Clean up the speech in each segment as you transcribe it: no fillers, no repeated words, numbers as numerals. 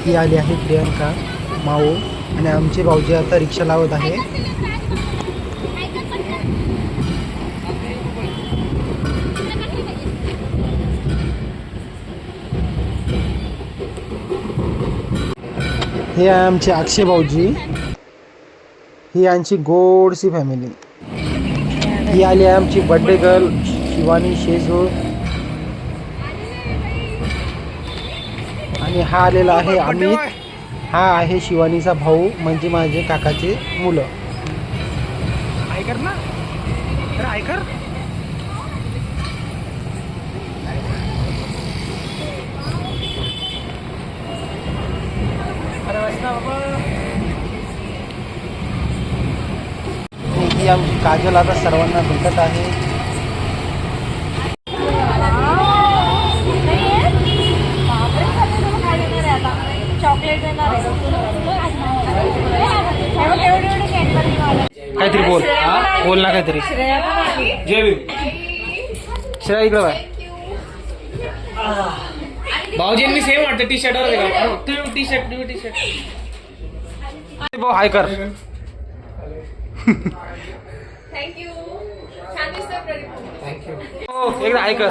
ही आली आहे प्रियंका माऊ आणि आमचे भाऊजी आता रिक्षा लावत आहे. हे आहे आमचे अक्षय भाऊजी. ही आमची गोडसी फॅमिली. ही आली आहे आमची बर्थडे गर्ल शिवानी शेजूळ. आणि हा आलेला आहे अमित. हा आहे शिवानीचा भाऊ म्हणजे माझे काकाचे मुलं. ऐकर ना ऐकर. ही आमची काजल आता सर्वांना भेटत आहे. काहीतरी बोल बोल ना काहीतरी. जय भीम. श्रेया इकडं बाय. भाऊजींनी सेम वाटतं टी शर्ट वर. तुम्ही टी शर्ट भाऊ हाय कर. थँक्यू. छान दिसतोय प्रदीप. थँक्यू. हो एकदा हाय कर.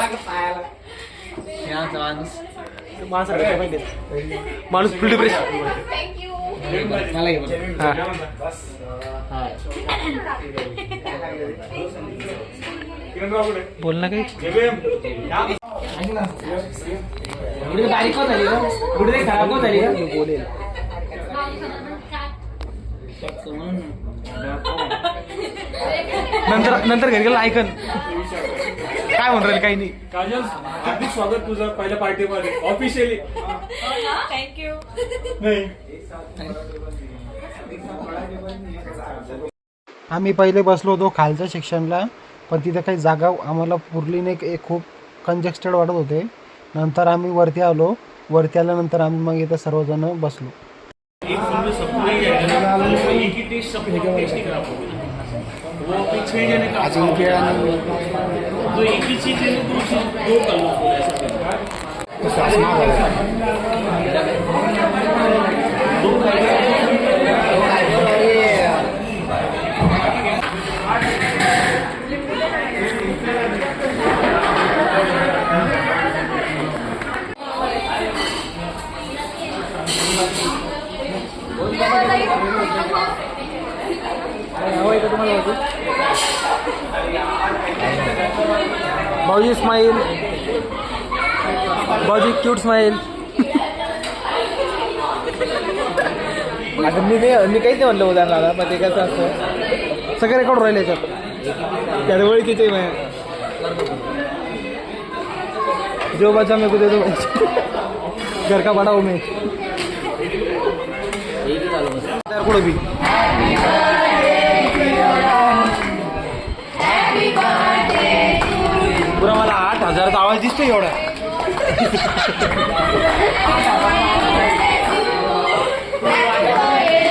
माणूस फुल डिप्रेशन. थँक्यू. बोल ना काही. बारीक झाली कुठे खराब झाली बोलेल. नंतर घरी गेला ऐकन काय म्हणून राहील काही नाही. काजल हार्दिक स्वागत तुझं पहिल्या पार्टीमध्ये ऑफिशियली. थँक्यू. आम्ही पहिले बसलो होतो खालच्या सेक्शनला पण तिथे काही जागा आम्हाला पुरली नाही. खूप कंजेस्टेड वाटत होते. नंतर आम्ही वरती आलो. वरती आल्यानंतर आम्ही मग इथं सर्वजण बसलो. एक समझो सबको एक ही टेस्ट सबको टेस्ट नहीं करा पाओगे. वो अपने 6 जने का जो एक ही चीज है दो कर लो ऐसा भाऊजी स्माईल. भाऊजी क्यूट स्माईल. आता मी काहीच नाही म्हणलं उदाहरणाला पण ते कसं असतं सगळे रेकॉर्ड राहिले याच्यात. त्यावेळी तिथे जो बचा मेरे को दे दो घर का बड़ा हूँ मैं. कुठं बी पुरा मला 8,000चा आवाज दिसतो एवढा.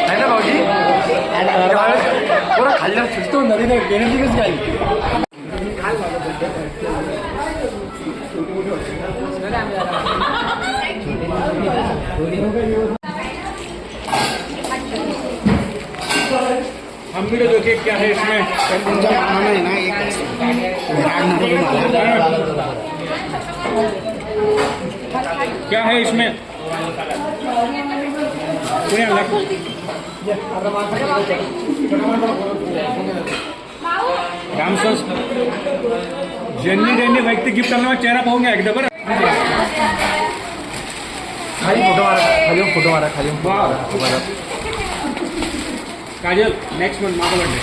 आहे ना भाऊजी. पुरा खाल्ल्यावर सुचतो नदी नाही एनर्जी कशी आली. हम भी जो केक क्या है इसमें क्या है इसमें ज्यांनी व्यक्ती गिफ्ट करणार चेहरा पाहून घ्या एकदा बरं. खाली फोटो मारा. खाली फोटो मारा. काजल नेक्स्ट मंथ माझा बर्थडे.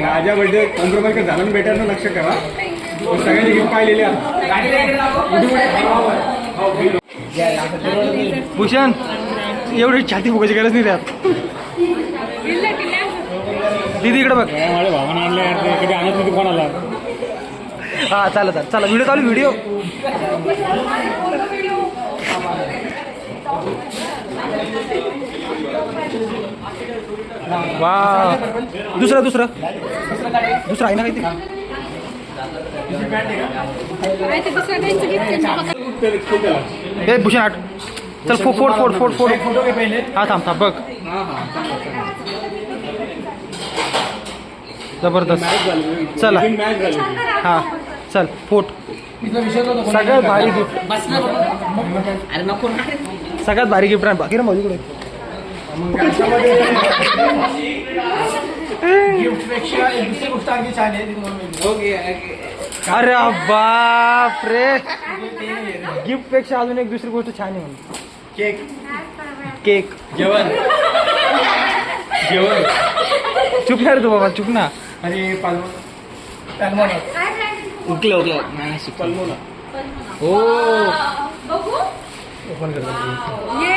माझ्या बर्थडे कॉम्प्रोमाइज झाला ना बेटर ना लक्ष ठेवा. सगळ्यांनी गिफ्ट पाहिलेले भूषण एवढी छाती फुगायची गरज नाही त्यात. दीदी इकडे बघ. माझ्या भावानं आणले कधी आणत नाही कोणाला. हा चला व्हिडिओ चालू. व्हिडिओ वा दुसरा आहे ना काहीतरी. हे भूषण आठ चल फोड फोटो के पहिले हा थांब बघ जबरदस्त चला मॅच झाली हा चल फोट सगळ्यात भारी गिफ्ट अरे नको सगळ्यात भारी गिफ्ट आहे बाकी ना माझ्याकडे गिफ्ट पेक्षा एक दुसरी गोष्ट आणखी छान आहे ती तुम्हाला अरे बाप रे गिफ्ट पेक्षा अजून एक दुसरी गोष्ट छान आहे म्हणून केक केक जेवण चुप ना रे तू बाबा चुप ना आणि पालमोना पल्मोना हो बघू ओपन करतो ये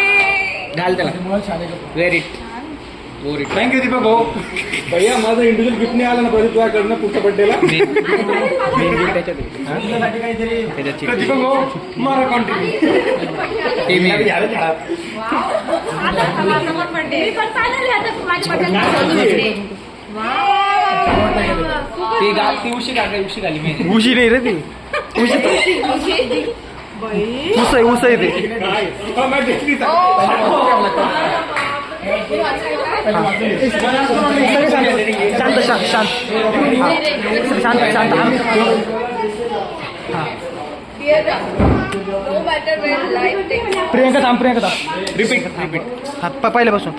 घाल त्याला छान आहे व्हेरी थँक्यू दीपक भाऊ भैया माझं इंडिव्हिज्युअल गिफ्ट नाही आलं ना प्रदीप तुझ्याकडनं पुढच्या बड्डेला तुझ्यासाठी काहीतरी दीपक भाऊ मारा कॉन्ट्रीब्यूट मी पण फायनली आता माझ्या बर्थडे ती उशी घाली मी उशी नाही रे ती ऊस आहे ते हा, मॅच जिंकली तर. शांत शांत शांत शांत शांत Dear Ram, no matter where life takes us. Priyanka थांब रिपीट हा पहिल्यापासून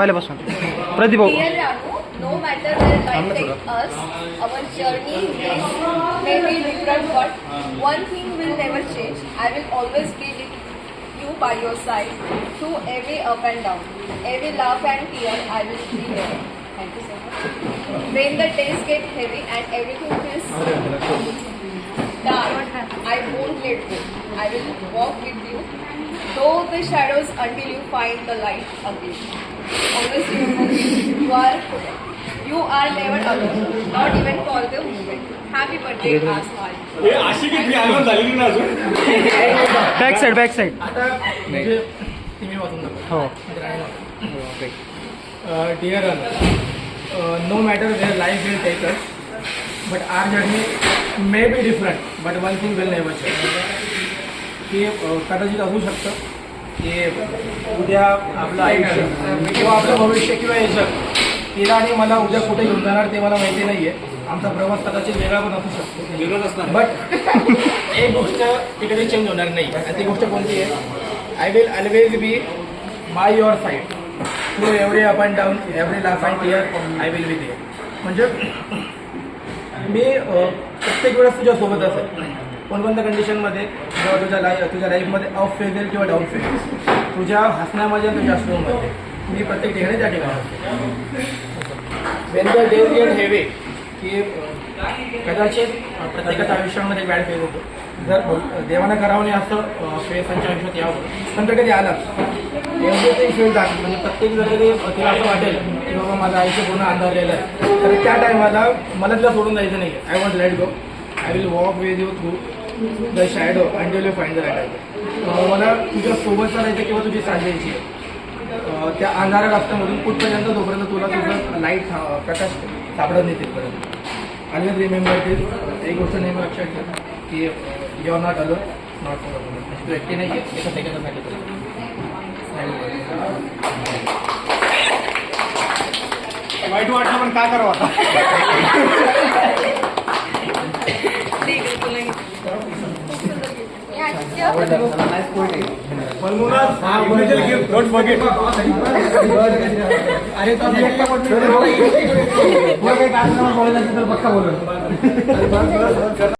प्रदीप भाऊ Dear Ranu, no matter where life takes us, our journey may be different, but one thing will never change. I will always be with you by your side through every up and down, every laugh and tear. I will be there. Thank you so much. When the days get heavy and everything feels dark, I won't let go. I will walk with you though the shadows until you find the light again. Always remember you are never alone, not even for the moment. Happy birthday, Asmal. हे अशी किती आगमन झालेली ना अजून back side आता म्हणजे तुम्ही वाचून दाखवा. हो Dear Ranu, no matter where life will take us, but our journey may be different, but one thing will never change. की कदाचित असू शकतं की उद्या आपलं आयुष्य किंवा आपलं भविष्य किंवा हे जग तिला आणि मला उद्या कुठे घेऊन जाणार ते मला माहिती नाही आहे. आमचा प्रवास कदाचित वेगळा पण असू शकतो वेगळंच असणार बट एक गोष्ट ती कधी चेंज होणार नाही आणि ती गोष्ट कोणती आहे I will always be by your side through every up and down every laugh and tear I will be there म्हणजे मी प्रत्येक वेळेस तुझ्यासोबत असेल कोणकोणत्या कंडिशनमध्ये जेव्हा तुझ्या लाईफमध्ये अप फेज येईल किंवा डाऊन फेज तुझ्या हसण्यामध्ये आणि तुझ्या अश्रूमध्ये मी प्रत्येक ठिकाणी त्या ठिकाणी असते वेन द डेज गेट हेवे की कदाचित प्रत्येकाच्या आयुष्यामध्ये एक बॅड फेज होतो जर देवानं करावं नाही असं फेज त्यांच्या आयुष्यात यावं पण तर कधी आला एव्हरीथिंग फील दाख म्हणजे प्रत्येक जर कधी तिला असं वाटेल की बाबा माझं आयुष्य पूर्ण अंधारलेलं आहे तर त्या टायमाला मला तिला सोडून जायचं नाही I won't let go I will walk with you through the shadow until you find the light मला तुझ्या सोबत चालायचं किंवा तुझी साथ द्यायची आहे त्या अंधारा रस्त्यामधून कुठपर्यंत जोपर्यंत तुला तुझं लाईट प्रकाश सापडत नाही तिथपर्यंत आणि रिमेंबर की एक गोष्ट नेहमी लक्षात ठेव की you are not alone not for तू एकटी नाही आहे एका सेकंदासाठी वाईट वाटलं पण काय करावं आता डोंट फॉरगेट अरे तो एकटा बोलतो काही कार्यक्रम बोलायचं तर पक्का बोलतो